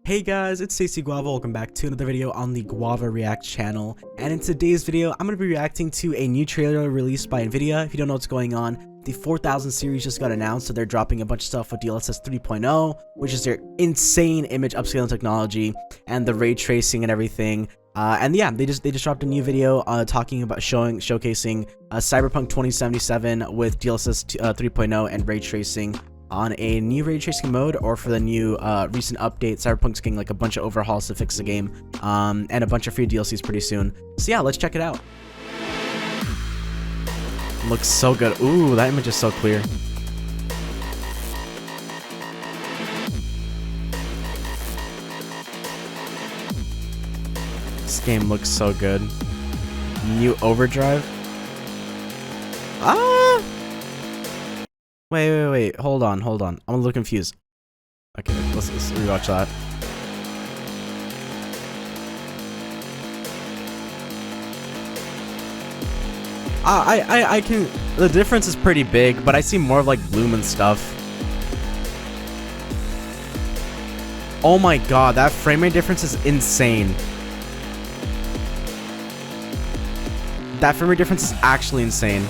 Hey guys, it's Guava. Welcome back to another video on the Guava React channel. And in today's video, I'm going to be reacting to a new trailer released by Nvidia. If you don't know what's going on, the 4000 series just got announced, so they're dropping a bunch of stuff with DLSS 3.0, which is their insane image upscaling technology and the ray tracing and everything. And yeah, they just dropped a new video talking about showcasing Cyberpunk 2077 with DLSS 3.0 and ray tracing on a new ray tracing mode, or for the new recent update. Cyberpunk's getting like a bunch of overhauls to fix the game, and a bunch of free DLCs pretty soon. So yeah, let's check it out. Looks so good. Ooh, that image is so clear. This game looks so good. New overdrive. Wait. Hold on. I'm a little confused. Okay, let's rewatch that. I can. The difference is pretty big, but I see more of like bloom and stuff. Oh my god, that frame rate difference is insane. That frame rate difference is actually insane.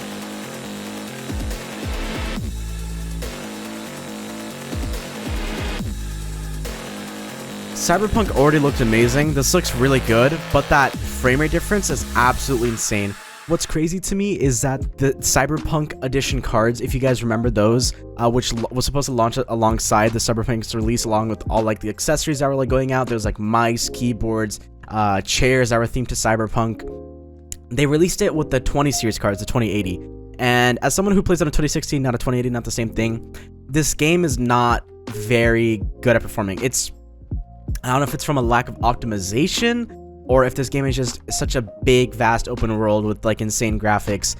Cyberpunk already looked amazing. This looks really good, but that frame rate difference is absolutely insane. What's crazy to me is that the Cyberpunk edition cards, if you guys remember those, which was supposed to launch alongside the Cyberpunk's release, along with all like the accessories that were like going out. There's like mice, keyboards, chairs that were themed to Cyberpunk. They released it with the 20 series cards, the 2080. And as someone who plays on a 2060, not a 2080, not the same thing, this game is not very good at performing. I don't know if it's from a lack of optimization, or if this game is just such a big, vast open world with like insane graphics.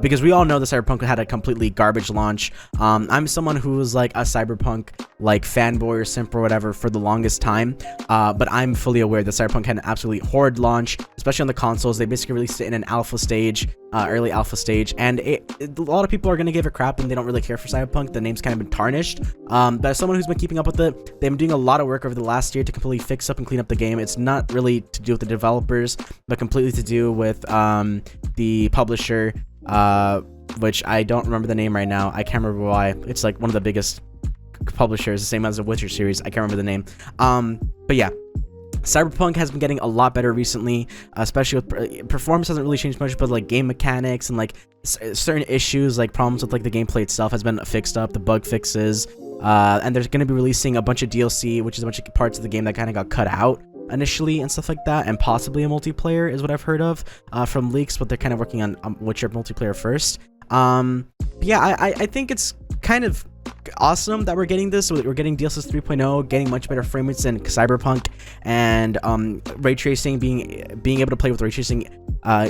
Because we all know that Cyberpunk had a completely garbage launch. I'm someone who was like a Cyberpunk like fanboy or simp or whatever for the longest time. But I'm fully aware that Cyberpunk had an absolutely horrid launch, especially on the consoles. They basically released it in an alpha stage, early alpha stage, and a lot of people are gonna give it crap and they don't really care for Cyberpunk. The name's kind of been tarnished. But as someone who's been keeping up with it, they've been doing a lot of work over the last year to completely fix up and clean up the game. It's not really to do with the developers, but completely to do with the publisher. Which I don't remember the name right now. I can't remember why. It's like one of the biggest publishers, the same as the Witcher series. I can't remember the name. But yeah, Cyberpunk has been getting a lot better recently, especially with performance hasn't really changed much, but like game mechanics and like certain issues, like problems with like the gameplay itself has been fixed up, the bug fixes, and they're going to be releasing a bunch of DLC, which is a bunch of parts of the game that kind of got cut out initially and stuff like that, and possibly a multiplayer is what I've heard of from leaks, but they're kind of working on Witcher multiplayer first. Yeah, I think it's kind of awesome that we're getting this. We're getting DLSS 3.0, getting much better frame rates than Cyberpunk, and ray tracing, being able to play with ray tracing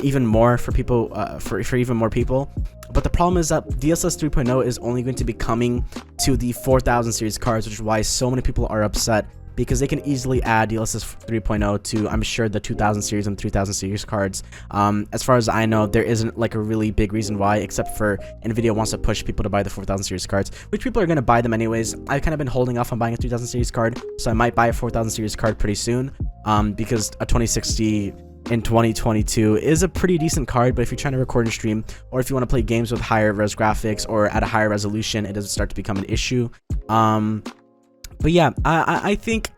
even more for people, for even more people. But the problem is that DLSS 3.0 is only going to be coming to the 4000 series cards, which is why so many people are upset, because they can easily add DLSS 3.0 to, I'm sure, the 2000 series and 3000 series cards. As far as I know, there isn't like a really big reason why, except for Nvidia wants to push people to buy the 4000 series cards, which people are going to buy them anyways. I've kind of been holding off on buying a 3000 series card, so I might buy a 4000 series card pretty soon, because a 2060 in 2022 is a pretty decent card. But if you're trying to record and stream, or if you want to play games with higher res graphics or at a higher resolution, it doesn't start to become an issue. But yeah, I think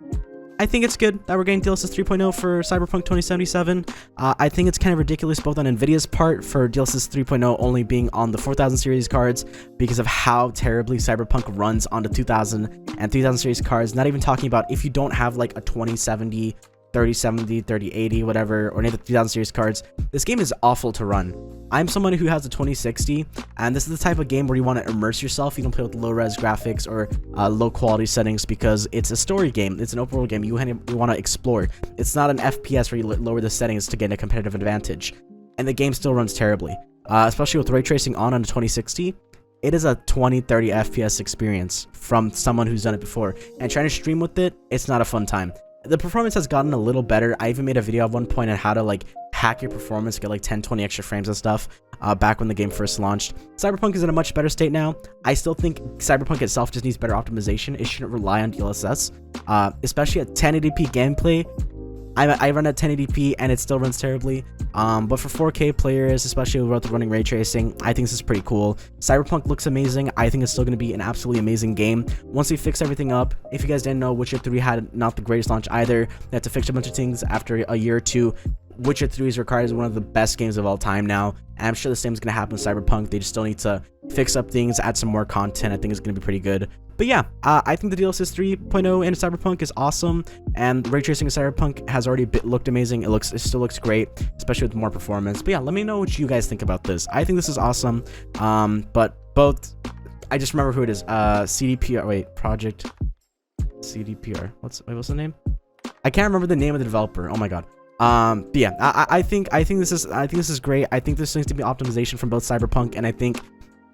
it's good that we're getting DLSS 3.0 for Cyberpunk 2077. I think it's kind of ridiculous both on Nvidia's part for DLSS 3.0 only being on the 4000 series cards, because of how terribly Cyberpunk runs on the 2000 and 3000 series cards. Not even talking about if you don't have like a 2070, 3070, 3080, whatever, or any of the 3000 series cards, this game is awful to run. I'm someone who has a 2060, and this is the type of game where you want to immerse yourself. You don't play with low-res graphics or low-quality settings, because it's a story game. It's an open-world game. You want to explore. It's not an FPS where you lower the settings to gain a competitive advantage. And the game still runs terribly, especially with ray tracing on a 2060. It is a 20-30 FPS experience from someone who's done it before, and trying to stream with it, it's not a fun time. The performance has gotten a little better. I even made a video at one point on how to like hack your performance, get like 10-20 extra frames and stuff back when the game first launched. Cyberpunk is in a much better state now. I still think Cyberpunk itself just needs better optimization. It shouldn't rely on DLSS, especially at 1080p gameplay. I run at 1080p and it still runs terribly, but for 4K players, especially with running ray tracing, I think this is pretty cool. Cyberpunk looks amazing. I think it's still going to be an absolutely amazing game once we fix everything up. If you guys didn't know, Witcher 3 had not the greatest launch either. They had to fix a bunch of things after a year or two. Witcher 3 is regarded as one of the best games of all time now, and I'm sure the same is going to happen with Cyberpunk. They just still need to fix up things, add some more content. I think it's going to be pretty good. But yeah, I think the DLSS 3.0 in Cyberpunk is awesome, and ray tracing in Cyberpunk has already looked amazing. It still looks great, especially with more performance. But yeah, let me know what you guys think about this. I think this is awesome. But both, I just remember who it is. CDPR. Wait, Project CDPR. What's the name? I can't remember the name of the developer. Oh my god. But yeah, I think this is great. I think there's going to be optimization from both Cyberpunk, and I think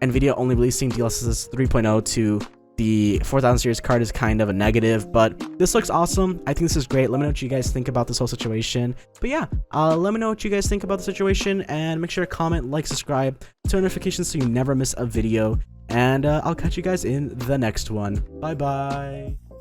Nvidia only releasing DLSS 3.0 to the 4000 series card is kind of a negative, but this looks awesome. I think this is great. Let me know what you guys think about this whole situation. But yeah, let me know what you guys think about the situation, and make sure to comment, like, subscribe, turn notifications so you never miss a video, and I'll catch you guys in the next one. Bye bye.